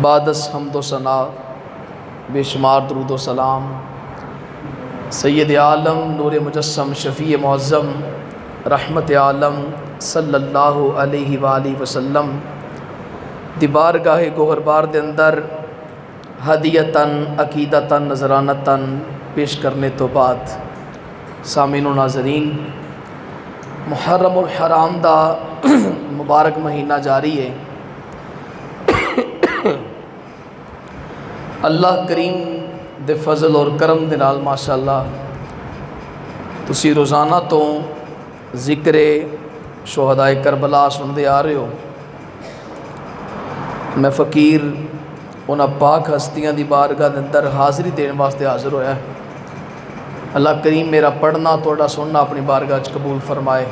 بعد از حمد و ثنا بے شمار درود و سلام سید عالم نور مجسم شفیع معظم رحمت عالم صلی اللہ علیہ وآلہ وسلم دی بارگاہ گوہربار دے اندر ہدیتاً عقیدتاً نذرانتاً پیش کرنے تو بعد سامعین و ناظرین، محرم الحرام دا مبارک مہینہ جاری ہے۔ اللہ کریم دے فضل اور کرم دے نال ماشاءاللہ تسی روزانہ تو ذکر شہدائے کربلا سندے آ رہے ہو۔ میں فقیر انہاں پاک ہستیاں دی بارگاہ دے اندر حاضری دین واسطے حاضر ہویا ہے۔ اللہ کریم میرا پڑھنا توڑا سننا اپنی بارگاہ وچ قبول فرمائے۔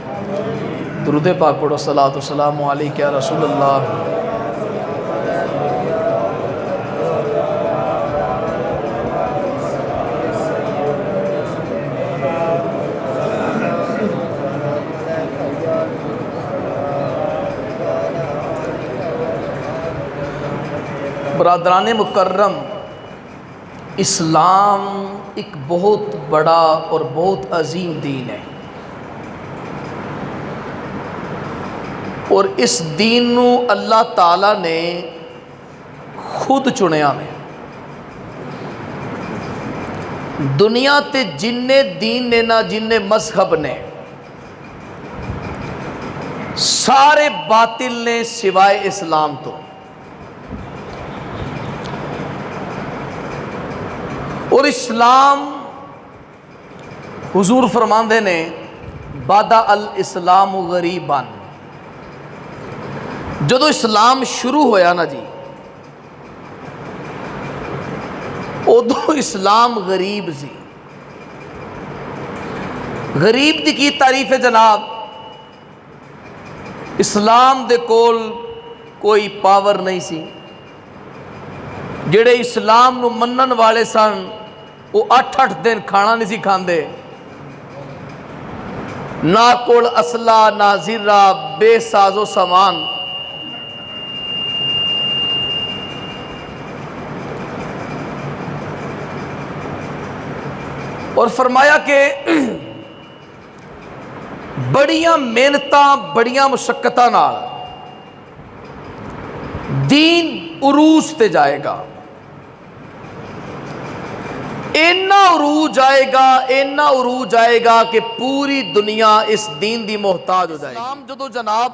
درود پاک پڑھو، صلاۃ و سلام علیک یا رسول اللہ۔ برادران مکرم، اسلام ایک بہت بڑا اور بہت عظیم دین ہے، اور اس دین نو اللہ تعالیٰ نے خود چنیا میں۔ دنیا تے جننے دین نے نا جننے مذہب نے سارے باطل نے سوائے اسلام تو۔ اور اسلام حضور فرماندے نے بادہ الاسلام غریباً، جدو اسلام شروع ہویا نا جی ادو اسلام غریب سی۔ غریب دی کی تعریف ہے جناب؟ اسلام دے کول کوئی پاور نہیں سی، جڑے اسلام نو منن والے سن وہ 8 دن کھانا نہیں سی کھاندے، نہ کول اسلحہ نہ زرہ، بے ساز و سامان۔ اور فرمایا کہ بڑیاں محنتاں بڑیاں مشقتاں نال دین عروج تے جائے گا، اینا عروج آئے گا، اینا عروج آئے گا کہ پوری دنیا اس دین دی محتاج ہو جائے گی۔ اسلام جدو جناب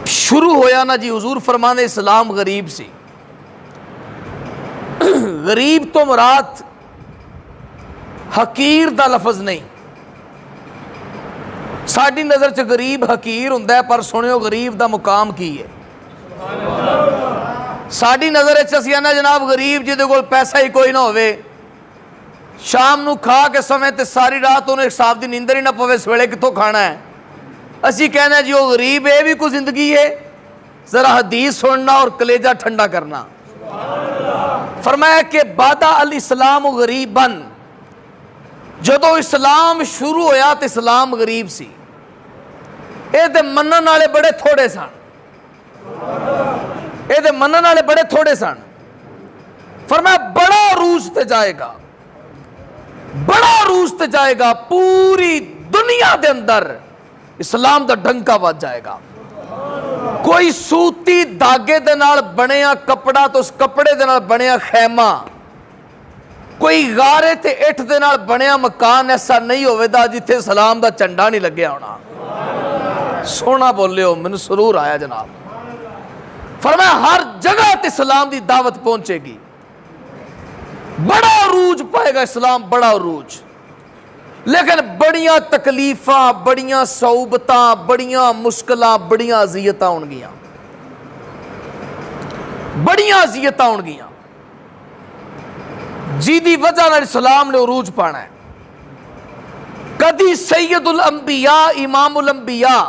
شروع ہویا نا جی حضور فرمانے اسلام غریب سی۔ غریب تو مراد حقیر دا لفظ نہیں، ساڈی نظر چ غریب حقیر ہوندا ہے، پر سنیو غریب دا مقام کی ہے۔ ساڈی نظر اسی آنا جناب غریب جی دے کول پیسہ ہی کوئی نہ ہوئے، شام نو کھا کے سمے تے ساری رات انہوں حساب دی نیندر ہی نہ پوے، سویلے کتوں کھانا ہے۔ اسی کہنا ہے جی وہ غریب ہے، بھی کوئی زندگی ہے؟ ذرا حدیث سننا اور کلیجہ ٹھنڈا کرنا۔ فرمایا کہ بادہ الاسلام غریباً، جدو اسلام شروع ہویا تو اسلام غریب سی، اے دے منن والے بڑے تھوڑے سن، اے دے منن والے بڑے تھوڑے سن۔ فرمایا بڑا عروج تے جائے گا، بڑا عروج تے جائے گا، پوری دنیا دے اندر اسلام دا ڈنکا بج جائے گا۔ کوئی سوتی دھاگے دے نال بنیا کپڑا تو اس کپڑے دے نال بنیا خیمہ، کوئی غارے تے اٹھ دے نال بنیا مکان ایسا نہیں ہوئے دا جتھے اسلام دا چنڈا نہیں لگیا ہونا۔ سونا بولے ہو، من سرور آیا جناب۔ فرمایا ہر جگہ تے اسلام دی دعوت پہنچے گی، بڑا عروج پائے گا اسلام، بڑا عروج۔ لیکن بڑیاں تکلیفاں، بڑیاں صعوبتاں، بڑیاں مشکلاں، بڑیاں اذیتاں ہون گیاں، بڑیاں اذیتاں ہون گیاں، جی دی وجہ نال اسلام نے عروج پانا ہے۔ کدی سید الانبیاء امام الانبیاء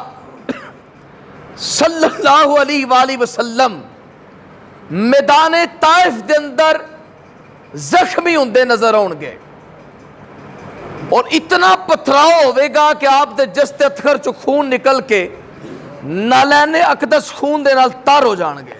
صلی اللہ علیہ وآلہ وسلم میدان طائف دے اندر زخمی ہوندے نظر آؤں گے، اور اتنا پتھراؤ ہوئے گا کہ آپ دے جستے اتخر چو خون نکل کے نالین اقدس خون دے نال تار ہو جان گے۔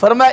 فرمایا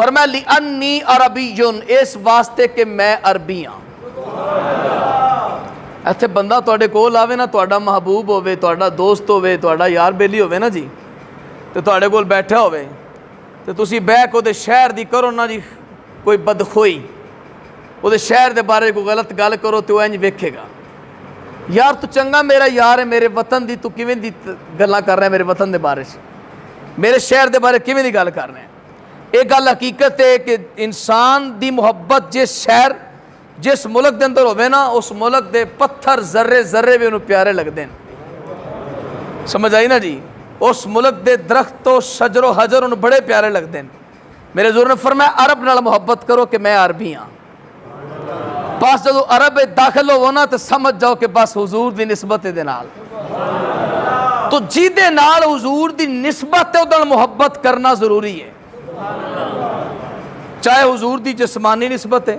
فرمایا لِأَنِّي عَرَبِيٌّ, اس واسطے کہ میں عربی ہاں. ਇੱਥੇ ਬੰਦਾ ਤੁਹਾਡੇ ਕੋਲ ਆਵੇ ਨਾ, ਤੁਹਾਡਾ ਮਹਬੂਬ ਹੋਵੇ, ਤੁਹਾਡਾ ਦੋਸਤ ਹੋਵੇ, ਤੁਹਾਡਾ ਯਾਰ ਬੇਲੀ ਹੋਵੇ ਨਾ ਜੀ, ਤੇ ਤੁਹਾਡੇ ਕੋਲ ਬੈਠਾ ਹੋਵੇ ਤੇ ਤੁਸੀਂ ਬਹਿ ਕੇ ਉਹਦੇ ਸ਼ਹਿਰ ਦੀ ਕਰੋ ਨਾ ਜੀ ਕੋਈ ਬਦਖੋਈ, ਉਹਦੇ ਸ਼ਹਿਰ ਦੇ ਬਾਰੇ ਕੋਈ ਗਲਤ ਗੱਲ ਕਰੋ ਤੇ ਉਹ ਇੰਜ ਵੇਖੇਗਾ, ਯਾਰ ਤੂੰ ਚੰਗਾ ਮੇਰਾ ਯਾਰ ਹੈ, ਮੇਰੇ ਵਤਨ ਦੀ ਤੂੰ ਕਿਵੇਂ ਦੀ ਗੱਲਾਂ ਕਰ ਰਿਹਾ, ਮੇਰੇ ਵਤਨ ਦੇ ਬਾਰੇ 'ਚ, ਮੇਰੇ ਸ਼ਹਿਰ ਦੇ ਬਾਰੇ ਕਿਵੇਂ ਦੀ ਗੱਲ ਕਰ ਰਿਹਾ. ਇਹ ਗੱਲ ਹਕੀਕਤ ਹੈ ਕਿ ਇਨਸਾਨ ਦੀ ਮੁਹੱਬਤ ਜਿਸ ਸ਼ਹਿਰ ਜਿਸ ਮੁਲਕ ਦੇ ਅੰਦਰ ਹੋਵੇ ਨਾ, ਉਸ ਮੁਲਕ ਦੇ ਪੱਥਰ ਜ਼ਰਰੇ ਜ਼ਰਰੇ ਵੀ ਉਹਨੂੰ ਪਿਆਰੇ ਲੱਗਦੇ ਨੇ. ਸਮਝ ਆਈ ਨਾ ਜੀ. ਉਸ ਮੁਲਕ ਦੇ ਦਰਖਤ ਤੋਂ ਸ਼ਜਰੋ ਹਜਰ ਉਹਨੂੰ ਬੜੇ ਪਿਆਰੇ ਲੱਗਦੇ ਨੇ. ਮੇਰੇ ਹਜ਼ੂਰ ਨੇ ਫਰਮਾਇਆ ਅਰਬ ਨਾਲ ਮੁਹੱਬਤ ਕਰੋ ਕਿ ਮੈਂ ਅਰਬੀ ਹਾਂ. ਬਸ ਜਦੋਂ ਅਰਬ ਵਿੱਚ ਦਾਖਲ ਹੋਵੋ ਨਾ ਤੇ ਸਮਝ ਜਾਓ ਕਿ ਬਸ ਹਜ਼ੂਰ ਦੀ ਨਿਸਬਤ ਦੇ ਨਾਲ, ਤੋ ਜਿਹਦੇ ਨਾਲ ਹਜ਼ੂਰ ਦੀ ਨਿਸਬਤ ਹੈ ਉਹਦੇ ਨਾਲ ਮੁਹੱਬਤ ਕਰਨਾ ਜ਼ਰੂਰੀ ਹੈ, ਚਾਹੇ ਹਜ਼ੂਰ ਦੀ ਜਿਸਮਾਨੀ ਨਿਸਬਤ ਹੈ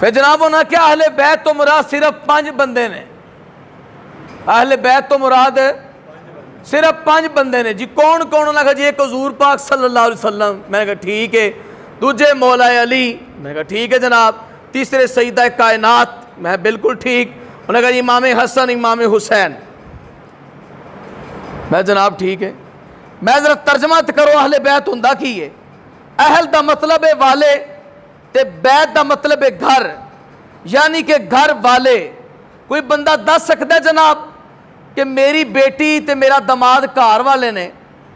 پھر جناب ہونا کیا اہل بیت تو مراد صرف 5 بندے نے. اہل بیت تو مراد صرف 5 بندے نے جی. کون کون؟ انہوں نے کہا جی ایک حضور پاک صلی اللہ علیہ وسلم. میں نے کہا ٹھیک ہے. دوسرے مولا علی. میں نے کہا ٹھیک ہے جناب. تیسرے سیدہ کائنات. میں بالکل ٹھیک. انہوں نے کہا جی امام حسن امام حسین. میں جناب ٹھیک ہے. میں ذرا ترجمہ کرو اہل بیت ہوندا کی ہے. اہل دا مطلب ہے والے تے بیت دا مطلب ہے گھر, یعنی کہ گھر والے. کوئی بندہ دس سکتا ہے جناب کہ میری بیٹی تے میرا دماد گھر والے نے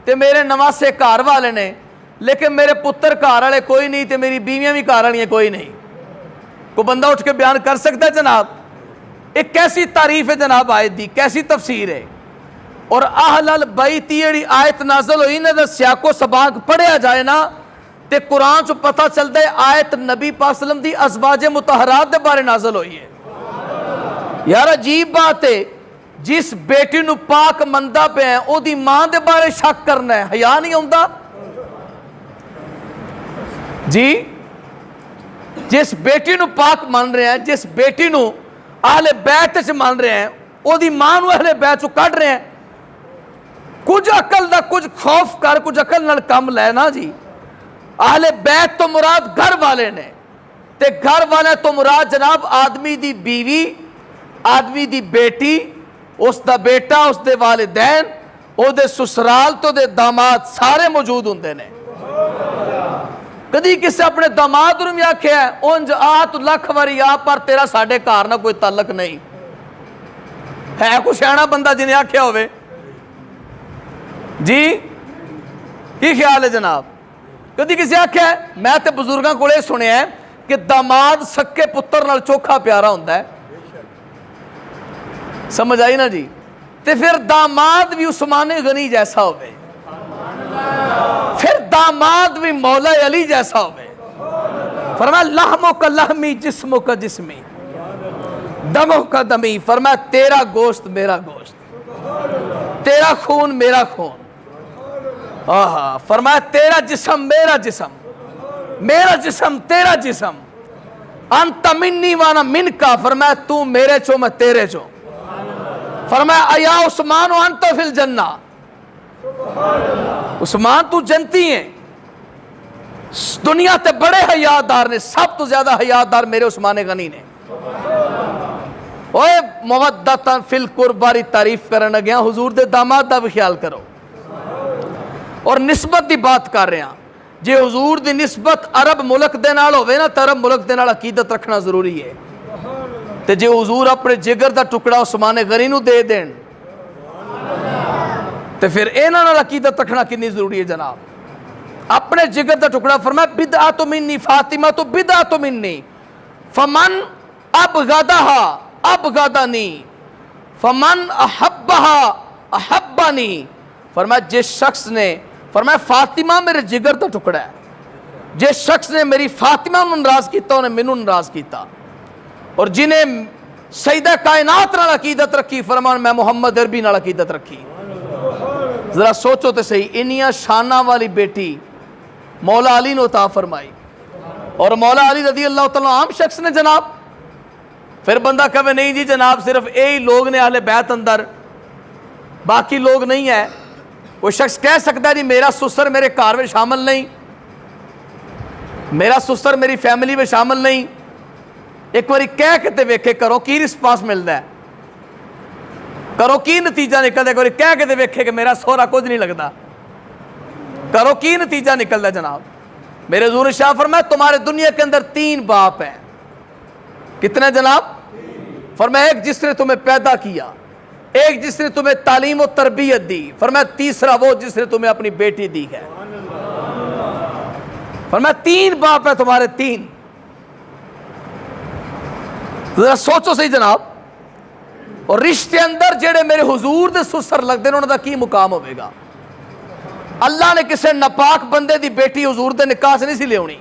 تے میرے نواسے گھر والے نے, لیکن میرے پتر گھر والے کوئی نہیں تے میری بیویاں بھی گھر والیاں کوئی نہیں. کوئی بندہ اٹھ کے بیان کر سکتا ہے جناب؟ ایک کیسی تعریف ہے جناب آیت دی, کیسی تفسیر ہے. اور اہل البیت جڑی آیت نازل ہوئی نا, سیاق و سباق پڑھیا جائے نا تے قرآن چ پتہ چلتا ہے آیت نبی پاک صلی اللہ علیہ وسلم دی ازواج مطہرات دے بارے نازل ہوئی ہے. یار عجیب بات ہے, جس بیٹی نو پاک مندا پہ ہیں او دی ماں دے بارے شک کرنا ہے, حیا نہیں ہوندا جی. جس بیٹی نو پاک مان رہے ہیں, جس بیٹی نو اہل بیت سے مان رہے ہیں, او دی ماں نو اہل بیت چ کڈ رہے ہیں. کچھ عقل دا کچھ خوف کر, کچھ عقل نال کم لے نا جی. اہل بیت تو مراد گھر والے نے, تے گھر والے تو مراد جناب آدمی دی بیوی, آدمی دی بیٹی, اس دا بیٹا, اس دے والدین, او دے سسرال تو دے داماد سارے موجود ہوندے نے. کدی کسے اپنے داماد نوں آکھیا ہے اونج آ تو لکھ واری آ پر تیرا ساڈے گھر نہ کوئی تعلق نہیں ہے؟ کوئی سیاںا بندہ جنہیں آکھیا ہوئے جی؟ کی خیال ہے جناب؟ کدی کسی آکھیا ہے؟ میں تے بزرگاں کولے سنیا ہے کہ داماد سکے پتر نال چوکھا پیارا ہوندا ہے. سمجھ آئی نا جی؟ تے پھر داماد بھی عثمان غنی جیسا ہوئے, پھر داماد بھی مولا علی جیسا ہوئے. فرمایا لحموں کا لحمی جسموں کا جسمی دموں کا دمی. فرمایا تیرا گوشت میرا گوشت, تیرا خون میرا خون. فرمایا تیرا جسم میرا جسم, میرا جسم تیرا جسم. انت منی وانا من کا. فرمایا تو میرے چو میں تیرے چو. فرمایا ایا عثمان انت فی الجنہ. عثمان تو جنتی ہیں. دنیا تے بڑے حیادار نے, سب تو زیادہ حیادار میرے عثمان غنی نے. اوے مودتاً فی القرباری تعریف کرنے گیا, حضور دے داماد دا بھی خیال کرو. اور نسبت دی بات کر رہے ہیں, جے حضور دی نسبت عرب ملک دے نال ہوئے نا تو عرب ملک دے نال عقیدت رکھنا ضروری ہے. تے جے حضور اپنے جگر دا ٹکڑا عثمان غنی نو دے دین تے پھر انہاں نال عقیدت رکھنا کتنی ضروری ہے جناب. اپنے جگر دا ٹکڑا فرمایا بدعۃ منی فاطمہ تو بدعۃ منی فمن ابغضها ابغضنی فمن احبها احبنی. فرمایا جس شخص نے, فرمایا فاطمہ میرے جگر دا ٹکڑا ہے, جس شخص نے میری فاطمہ نو ناراض کیتا انہیں مینوں ناراض کیتا. اور جنہیں سیدہ کائنات نال عقیدت رکھی, فرمان میں محمد عربی نال عقیدت رکھی. ذرا سوچو تے صحیح, انیاں شانہ والی بیٹی مولا علی نے عطا فرمائی, اور مولا علی رضی اللہ تعالیٰ عام شخص نے جناب. پھر بندہ کہے نہیں جی جناب صرف یہی لوگ نے اہل بیت اندر, باقی لوگ نہیں ہے. کوئی شخص کہہ سکتا ہے جی میرا سسر میرے گھر میں شامل نہیں, میرا سسر میری فیملی میں شامل نہیں. ایک باری کہہ کے تے ویکھے, کرو کی رسپانس ملتا ہے, کرو کی نتیجہ نکلتا ہے. ایک باری کہہ کے تے ویکھے کہ میرا سہرا کچھ نہیں لگتا, کرو کی نتیجہ نکلتا ہے جناب. میرے حضور نے شاہ فرمایا تمہارے دنیا کے اندر 3 باپ ہیں. کتنے جناب؟ فرمایا ایک جس نے تمہیں پیدا کیا, ایک جس نے تمہیں تعلیم و تربیت دی, فرمایا تیسرا وہ جس نے تمہیں اپنی بیٹی دی ہے. فرمایا 3 باپ ہیں تمہارے, 3. ذرا سوچو صحیح جناب. اور رشتے اندر جڑے میرے حضور دے سسر لگتے ہیں انہوں دا کی مقام ہوئے گا. اللہ نے کسے ناپاک بندے دی بیٹی حضور دے نکاح سے نہیں سی لے ہونی.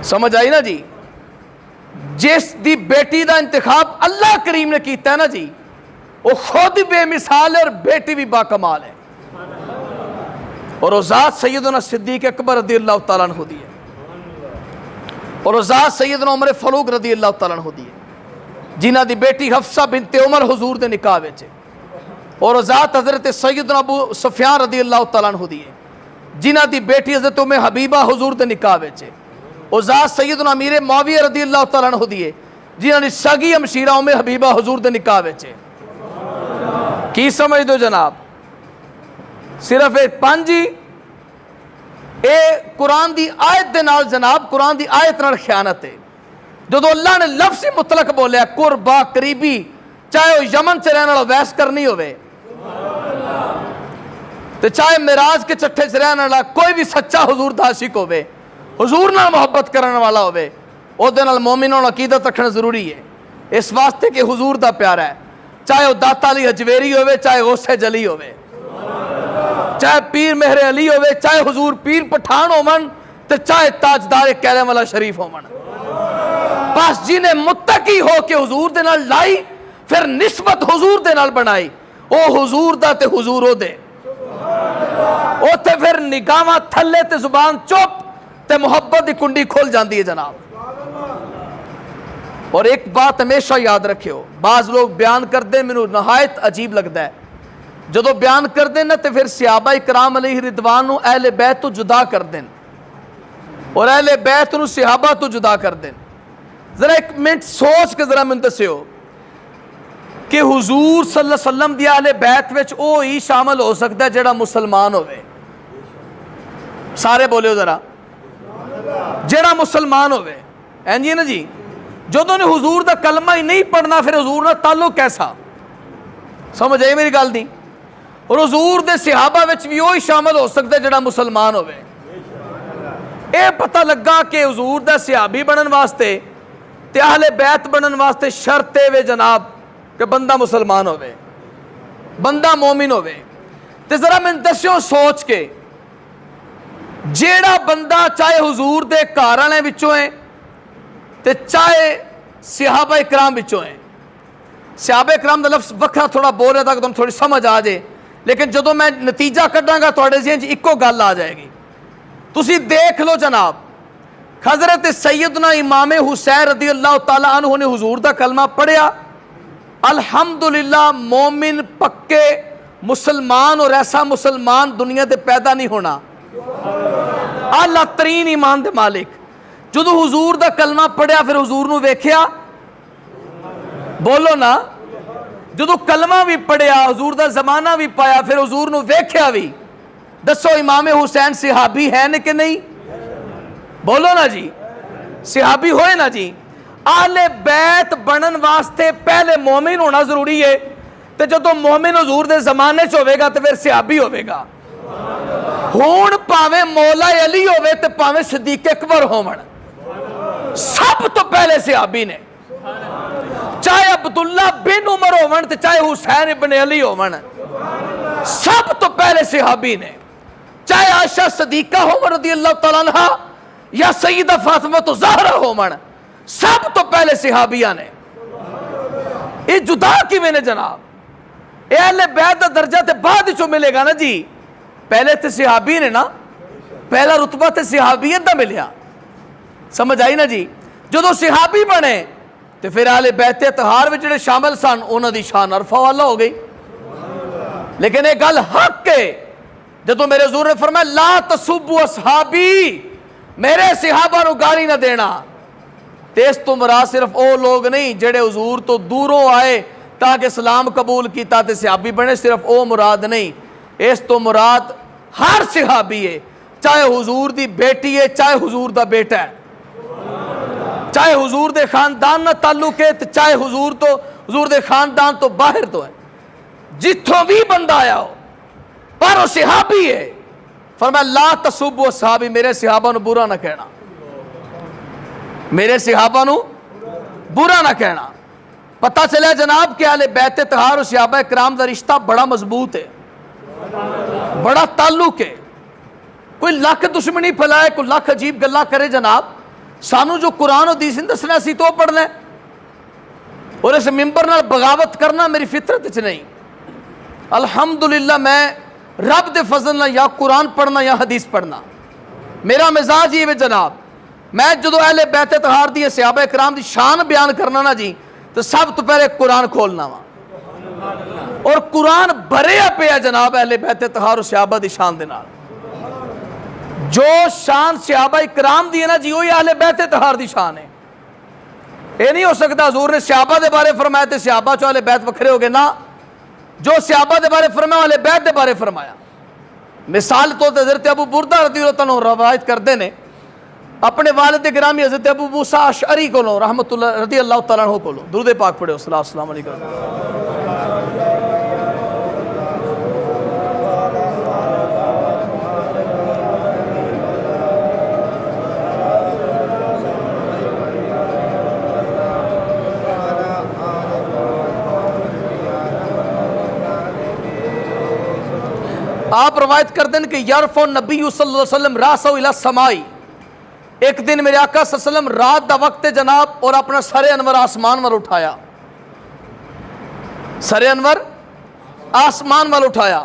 سمجھ آئی نا جی؟ جس دی بیٹی دا انتخاب اللہ کریم نے کیتا ہے نا جی, وہ خود بے مثال ہے اور بیٹی بھی با کمال ہے. اور وہ ذات سیدنا صدیق اکبر رضی اللہ تعالیٰ عنہ دی ہے. اور وہ ذات سیدنا عمر فاروق رضی اللہ تعالیٰ عنہ دی ہے جنہ دی بیٹی حفصہ بنت عمر حضور دے نکاح وچ ہے، اور وہ ذات حضرت سیدنا ابو سفیان رضی اللہ تعالیٰ عنہ دی ہے جنہ دی بیٹی حضرت ام حبیبہ حضور دے نکاح وچ ہے، وہ ذات سیدنا امیر معاویہ رضی اللہ تعالیٰ عنہ دی ہے جنہ دی سگی ہمشیرہ ام حبیبہ حضور دے نکاح وچ ہے۔ کی سمجھ دو جناب؟ صرف ایک پانچی اے قرآن دی آیت دے نال جناب، قرآن دی آیت نال خیانت ہے۔ جدو اللہ نے لفظ مطلق بولیا قربا قریبی، چاہے وہ یمن سے رہنے والا ویس کرنی ہوئے تو چاہے معراج کے چٹھے سے رہنے والا کوئی بھی سچا حضور دا عاشق ہوئے، حضور نال محبت کرنے والا ہوئے، او دے نال مومنوں نال عقیدت رکھنا ضروری ہے، اس واسطے کہ حضور دا پیارا ہے، چاہے وہ داتا علی حجویری ہوئے، چاہے غوث جلی ہوئے، چاہے پیر مہر علی ہوئے، چاہے حضور پیر پٹھان ہومن، تو چاہے تاجدار کیلم والا شریف ہومن۔ بس جنہیں متقی ہو کے حضور دے نال لائی، پھر نسبت حضور دے نال بنائی، او حضور دا تے حضور ہو دے، او تے پھر نگاہاں تھلے تے زبان چپ تے محبت دی کنڈی کھول جاندی ہے جناب۔ اور ایک بات ہمیشہ یاد رکھے ہو، بعض لوگ بیان کر دیں، میں نہایت عجیب لگتا ہے جدو بیان کر دیں نا تے پھر صحابہ کرام علیہ رضوان نو اہل بیت تو جدا کر دیں اور اہل بیت نو صحابہ تو جدا کر دیں۔ ذرا ایک منٹ سوچ کے ذرا منتسے ہو کہ حضور صلی اللہ علیہ وسلم دی اہل بیت وچ او ہی شامل ہو سکتا ہے جڑا مسلمان ہوئے، سارے بولے ہو ذرا، جڑا مسلمان ہوئے، این جی نا جی، جدوں نے حضور دا کلمہ ہی نہیں پڑھنا پھر حضور نہ تعلق کیسا؟ سمجھ آئی میری گل دی؟ اور حضور دے صحابہ وچ بھی وہی شامل ہو سکتا ہے جڑا مسلمان ہوئے۔ اے پتہ لگا کہ حضور دا صحابی بنن واسطے تے اہل بیت بنن واسطے شرط وے جناب کہ بندہ مسلمان ہوئے، بندہ مومن ہوئے۔ تے ذرا میں دسیو سوچ کے، جیڑا بندہ چاہے حضور دے گھر والے وچوں ہے تے چاہے صحابہ کرام وچوں ہیں، صحابہ کرام دا لفظ وکھرا تھوڑا بول رہا تھا کہ تم تھوڑی سمجھ آ جائے، لیکن جدو میں نتیجہ کڈاں گا تھوڑے ذہن چ اکو گل آ جائے گی۔ تسی دیکھ لو جناب، حضرت سیدنا امام حسین رضی اللہ تعالیٰ عنہ نے حضور دا کلمہ پڑھیا، الحمدللہ مومن پکے مسلمان، اور ایسا مسلمان دنیا تے پیدا نہیں ہونا، اعلیٰ ترین ایمان دے مالک۔ جدو حضور دا کلمہ پڑھیا پھر حضور نو ویکھیا، بولو نا، جدو کلمہ بھی پڑھیا حضور دا زمانہ بھی پایا پھر حضور نو ویکھیا بھی، دسو امام حسین صحابی ہے کہ نہیں؟ بولو نا جی، صحابی ہوئے نا جی۔ اہل بیت بنن واسطے پہلے مومن ہونا ضروری ہے، تو جدو مومن حضور دے زمانے چ ہوئے گا تو پھر صحابی ہوئے گا۔ ہون پاویں مولا علی ہوئے تو پاویں صدیق اکبر ہومن، سب تو پہلے صحابی نے، چاہے عبداللہ بن عمر ہومن چاہے حسین ابن علی ہومن، سب تو پہلے صحابی نے، چاہے عائشہ صدیقہ ہومن رضی اللہ تعالیٰ عنہ یا سیدہ فاطمہ زہرا ہومن، سب تو پہلے صحابیہ نے۔ یہ جدا کی میں نے جناب، اے اہل بیت دا درجہ تے بعد چو ملے گا نا جی، پہلے تے صحابی نے نا، پہلا رتبہ تے صحابیت دا ملیا، سمجھ آئی نا جی۔ جدو صحابی بنے تو پھر اہل بیت اطہار میں جڑے شامل سن انہوں دی شان عرفہ والا ہو گئی۔ لیکن ایک گل حق ہے، جدو میرے حضور نے فرمایا لا تسبوا اصحابی، میرے صحابہ نو گالی نہ دینا، تیس تو مراد صرف او لوگ نہیں جڑے حضور تو دوروں آئے تاکہ اسلام قبول کیتا تے صحابی بنے، صرف او مراد نہیں، اس تو مراد ہر صحابی ہے، چاہے حضور دی بیٹی ہے چاہے حضور دا بیٹا ہے، چاہے حضور دے خاندان نہ تعلق ہے چاہے حضور دے خاندان تو باہر تو ہے، جتھوں بھی بندہ آیا ہو پر وہ صحابی ہے۔ فرمایا لا تسبوا اصحابی، میرے صحابہ نو برا نہ کہنا، میرے صحابہ نو برا نہ کہنا۔ پتہ چلے جناب کہ اہل بیت طہار اور صحابہ کرام دا رشتہ بڑا مضبوط ہے، بڑا تعلق ہے، کوئی لاکھ دشمنی پھیلائے، کوئی لاکھ عجیب گلا کرے جناب، سانو جو قرآن و حدیث دسنا سی تو پڑھنا ہے، اور اس ممبر نال بغاوت کرنا میری فطرت چ نہیں۔ الحمدللہ میں رب دے فضل نہ یا قرآن پڑھنا یا حدیث پڑھنا، میرا مزاج یہ ہے جناب، میں جدو اہل بیت طہار دی صحابہ کرام دی شان بیان کرنا نا جی تو سب تو پہلے قرآن کھولنا وا، اور قرآن بھریا پیا جناب اہل بیت طہار و صحابہ دی شان دے نال۔ جو شان صحابہ کرام دی ہے نا جی وہی اہل بیت طہار دی شان ہے۔ یہ نہیں ہو سکتا حضور نے صحابہ دے بارے فرمایا تے صحابہ چو اہل بیت وکھرے ہو گئے، نہ، جو صحابہ دے بارے فرمایا اہل بیت دے بارے فرمایا۔ مثال تو حضرت ابو بردہ رضی اللہ عنہ روایت کردے نے اپنے والد گرامی حضرت ابو موسیٰ اشعری کو رحمت اللہ رضی اللہ تعالیٰ عنہ کو درود پاک پڑھے صلی اللہ علیہ وسلم۔ آپ روایت کر دیں کہ یرفع نبی صلی اللہ علیہ وسلم راسو الی السمائی، ایک دن میرے آقا صلی اللہ علیہ وسلم رات دا وقت جناب اور اپنا سر انور آسمان وال اٹھایا، سر انور آسمان وال اٹھایا،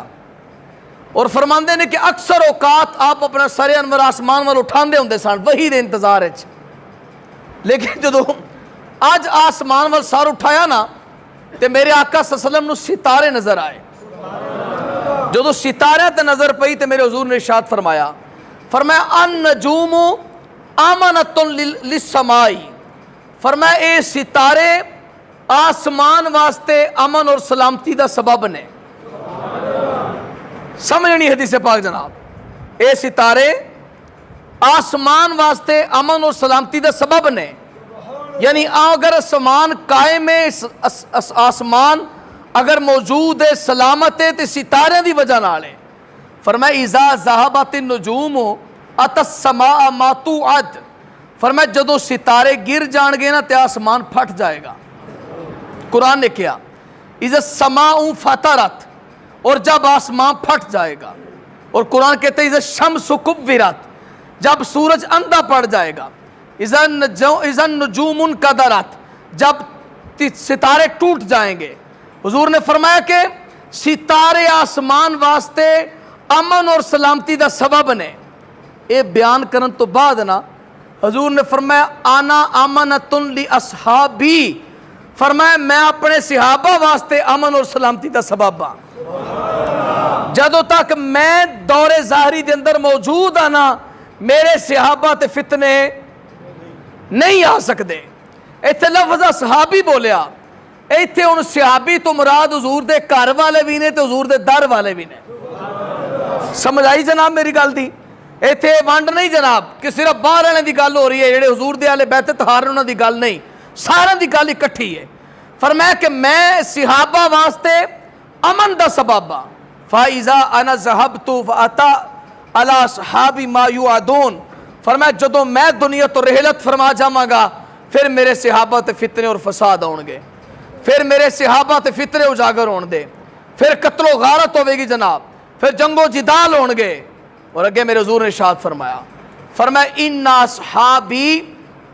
اور فرماندے نے کہ اکثر اوقات آپ اپنا سر انور آسمان وال اٹھاندے ہوندے سن وحی دے انتظار وچ، لیکن جدو اج آسمان وال سر اٹھایا نا تے میرے آقا صلی اللہ علیہ وسلم نو ستارے نظر آئے۔ جدو ستارے تے نظر پئی تے میرے حضور نے ارشاد فرمایا النجوم آمنۃ للسماء، فرمایا اے ستارے آسمان واسطے امن اور سلامتی دا سبب نے۔ سمجھنی حدیث پاک جناب، اے ستارے آسمان واسطے امن اور سلامتی دا سبب نے، یعنی اگر آسمان قائم ہے، آسمان اگر موجود ہے، سلامت ہے تو ستارے دی وجہ نال ہے۔ فرمایا اذا ذهبت النجوم اتى السماء ما توعد، فرمایا جدو ستارے گر جان گے نا تے آسمان پھٹ جائے گا۔ قرآن نے کیا اذا السماء فطرت، اور جب آسمان پھٹ جائے گا، اور قرآن کہتے ہیں اذا الشمس کورت، جب سورج اندھا پڑ جائے گا، اذا النجوم انکدرت، جب ستارے ٹوٹ جائیں گے۔ حضور نے فرمایا کہ ستارے آسمان واسطے امن اور سلامتی دا سبب نے۔ اے بیان کرن تو بعد نا حضور نے فرمایا آنا امنۃ لاصحابی، فرمایا میں اپنے صحابہ واسطے امن اور سلامتی دا سبب ہاں۔ جدو تک میں دور ظاہری دے اندر موجود ہاں نا میرے صحابہ تے فتنے نہیں آ سکتے۔ ایتھے لفظ صحابی بولیا، ایتھے ان صحابی تو مراد حضور دے گھر والے بھی نے تو حضور دے در والے بھی نے۔ سمجھ آئی جناب میری گل دی؟ ایتھے ونڈ نہیں جناب کہ صرف باہر والے دی گل ہو رہی ہے، جڑے حضور دے اہل بیت طہار انہاں دی گل نہیں، سارا دی گل اکٹھی ہے۔ فرمایا کہ میں صحابہ واسطے امن دا سبب ہاں۔ فَإِذَا أَنَا ذَهَبْتُ فَأَتَى عَلَىٰ أَصْحَابِ مَا يُوعَدُونَ، فرمایا جدو میں دنیا تو رحلت فرما جاواں گا پھر میرے صحابہ تے فتنے اور فساد آن گے، پھر میرے صحابہ تے فتنے اجاگر ہون دے، پھر قتل و غارت ہوے گی جناب، پھر جنگ و جدال ہون گے۔ اور اگے میرے حضور نے ارشاد فرمایا ان اصحابی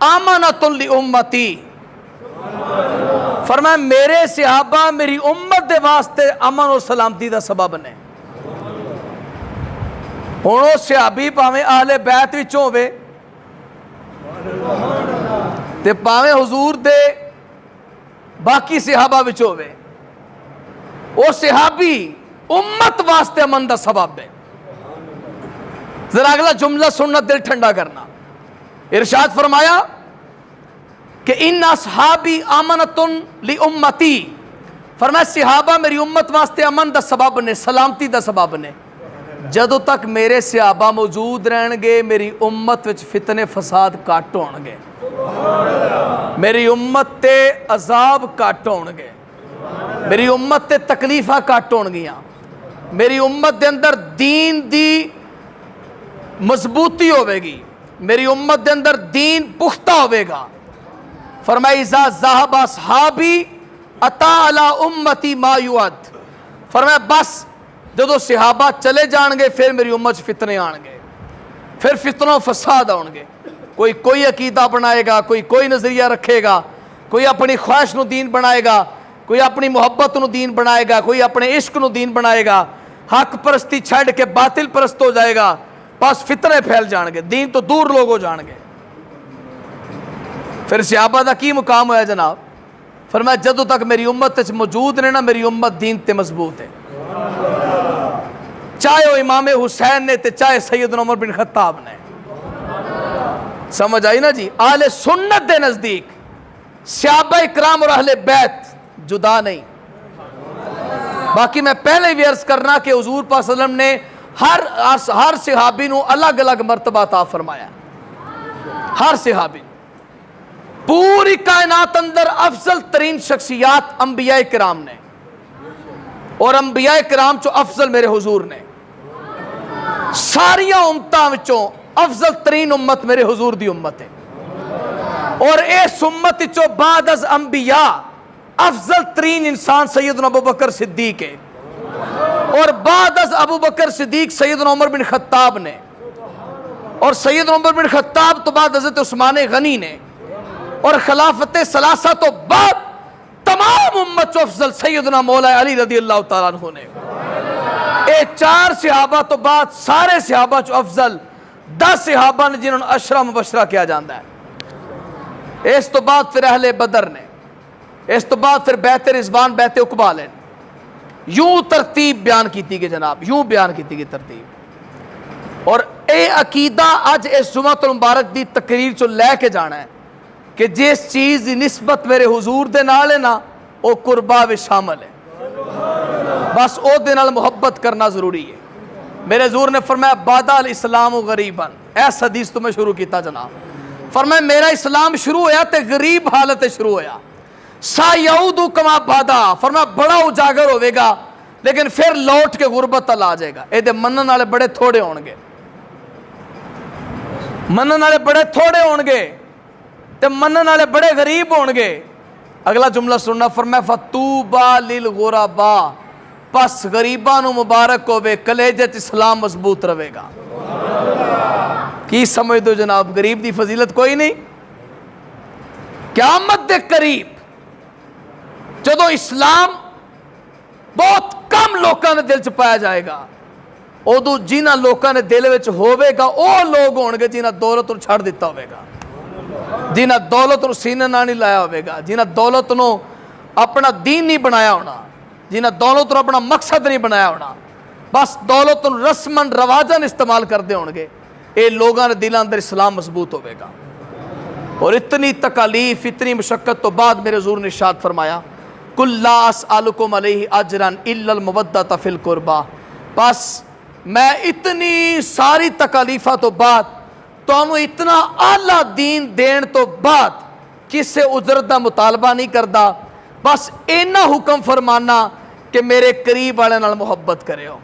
آمنۃ لامتی، فرمایا میرے صحابہ میری امت دے واسطے امن اور سلامتی دا سبب نے۔ ہن او صحابی پاویں اہل بیت وچوں ہوے تے پاویں حضور دے باقی صحابہ وچ ہوے، او صحابی امت واسطے امن دا سبب ہے۔ ذرا اگلا جملہ سننا دل ٹھنڈا کرنا، ارشاد فرمایا کہ ان اصحابی آمنۃ لامتی، فرمایا صحابہ میری امت واسطے امن دا سبب نے، سلامتی دا سبب نے۔ جدو تک میرے صحابہ موجود رہن گے میری امت وچ فتنے فساد کٹ ہون گے، میری امت تے عذاب کٹ ہون گے، میری امت تے تکلیفاں کٹ ہون گیاں، میری امت دے اندر دین دی مضبوطی ہوے گی، میری امت دے اندر دین پختہ ہوے گا۔ فرمایا اذا ذهب اصحابی اتی علی امتی ما یوعد، فرمایا بس جدو صحابہ چلے جان گے پھر میری امت فتنے آن گے، پھر فتنوں فساد آن گے، کوئی عقیدہ بنائے گا، کوئی نظریہ رکھے گا، کوئی اپنی خواہش نو دین بنائے گا، کوئی اپنی محبت نو دین بنائے گا، کوئی اپنے عشق نو دین بنائے گا، حق پرستی چھڑ کے باطل پرست ہو جائے گا، بس فتنے پھیل جان گے، دین تو دور لوگ ہو جان گے۔ پھر صحابہ دا کی مقام ہویا جناب؟ فرمایا جدوں تک میری امت وچ موجود نے نا میری امت دین تے مضبوط ہے، چاہے وہ امام حسین نے تے چاہے سیدنا عمر بن خطاب نے۔ سمجھ آئی نا جی؟ اہل سنت دے نزدیک صحابہ اکرام اور اہل بیت جدا نہیں۔ باقی میں پہلے بھی عرض کرنا کہ حضور پاک صلی اللہ علیہ وسلم نے ہر صحابی نو الگ الگ مرتبہ عطا فرمایا، ہر صحابی۔ پوری کائنات اندر افضل ترین شخصیات انبیاء کرام نے، اور انبیاء کرام چو افضل میرے حضور نے۔ ساریاں امتاں وچوں افضل ترین امت میرے حضور دی امت ہے، اور اس امت چو بعد از انبیاء افضل ترین انسان سیدنا ابو بکر صدیق ہے، اور بعد از ابو بکر صدیق سیدنا عمر بن خطاب نے، اور سیدنا عمر بن خطاب تو بعد حضرت عثمان غنی نے، اور خلافت ثلاثہ تو بعد تمام امت چو افضل سیدنا مولا علی رضی اللہ تعالیٰ عنہ نے۔ اے 4 صحابہ تو بعد سارے صحابہ چو افضل 10 صحابہ نے جنہوں نے عشرہ مبشرہ کیا جاندہ ہے۔ اس تو بعد پھر اہل بدر نے، اس تو بعد پھر بیعت رضوان بیعت عقبہ نے۔ یوں ترتیب بیان کیتی گئی جناب، یوں بیان کیتی گئی ترتیب۔ اور اے عقیدہ آج اس جمعۃ المبارک دی تقریر چو لے کے جانا ہے کہ جس چیز دی نسبت میرے حضور دے نال ہے نا وہ قربہ و شامل ہے، بس او دے نال محبت کرنا ضروری ہے۔ میرے حضور نے فرمایا بادہ الاسلام غریباً، ایس حدیث تو میں شروع کیتا جناب، فرمایا میرا اسلام شروع ہویا تے غریب حالت شروع ہویا، سا یعودو کما بادا، فرمایا بڑا اجاگر ہوئے گا لیکن پھر لوٹ کے غربت تل آ جائے گا۔ اے دے منن والے بڑے تھوڑے ہونگے، منن والے بڑے تھوڑے ہونگے تے منن والے بڑے غریب ہونگے۔ اگلا جملہ سننا، فرمایا فتوبا للغربا، پس غریباں نو مبارک ہوئے کلیجت اسلام مضبوط رہے گا۔ کی سمجھ دو جناب، غریب دی فضیلت کوئی نہیں؟ قیامت دے قریب جدو اسلام بہت کم لوکاں نے دل چ پایا جائے گا، ادو جنہ لوکاں نے دل وچ ہوئے گا او لوگ ہون گے جنہ دولت نو چھڑ دیتا ہوئے گا، جنہ دولت نو سینے نہ نہیں لایا ہوئے گا، جنہ دولت نو اپنا دین نہیں بنایا ہونا، جنہ دولت نو اپنا مقصد نہیں بنایا ہونا، بس دولت نو رسمن رواجن استعمال کر دے ہون گے، اے لوگاں نے دلان اندر اسلام مضبوط ہوئے گا۔ اور اتنی تکالیف اتنی مشقت تو بعد میرے حضور نے ارشاد فرمایا کل لا اسألکم علیہ اجرا الا المودۃ فی القربہ، بس میں اتنی ساری تکالیفہ تو بعد تو انہوں اتنا اعلیٰ دین دین تو بعد کسے اجرت دا مطالبہ نہیں کردا، بس اینا حکم فرمانا کہ میرے قریب والے نال محبت کرے ہو۔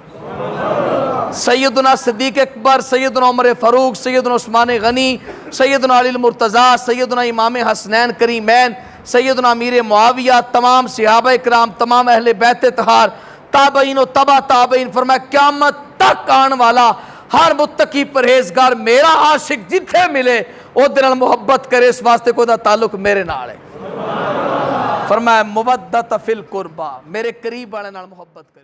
سیدنا صدیق اکبر، سیدنا عمر فاروق، سیدنا عثمان غنی، سیدنا علی المرتضیٰ، سیدنا امام حسنین کریمین، سیدنا امیر معاویہ، تمام صحابہ اکرام، تمام اہل بیت طہار، تابعین و تبع تابعین، فرمایا قیامت تک آن والا ہر متقی پرہیزگار میرا عاشق جتھے ملے او دے نال محبت کرے، اس واسطے کو دا تعلق میرے نال ہے۔ فرمایا مودۃ فی القربہ، میرے قریب والے نال محبت کرے۔